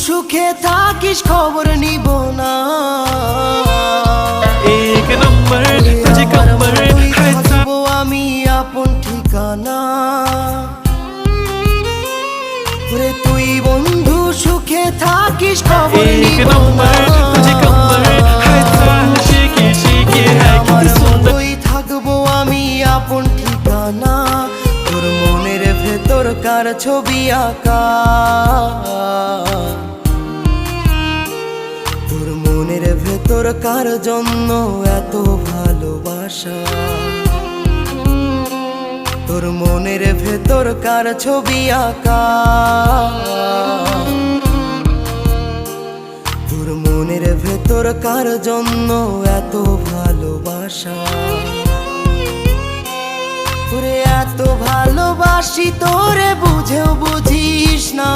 সুখে থাকিস খবর নিব না। एक नंबर तुझे कमर है থাকবো আমি আপন ঠিকানা। ওরে তুই বন্ধু সুখে থাকিস খবর एक নিব না। नंबर तुझे कमर है शेकी शेकी है আমার कितनी सुंदर মতোই থাকবো আমি আপন ঠিকানা। তোর মনের ভেতর কার ছবি আঁকা, তোর মনের ভেতর কার জন্য এত ভালোবাসা, তোর মনের ভেতর কার ছবি আঁকা, তোর মনের ভেতর কার জন্য এত ভালোবাসা। তোরে এত ভালোবাসি তোরে বুঝেও বুঝিস না।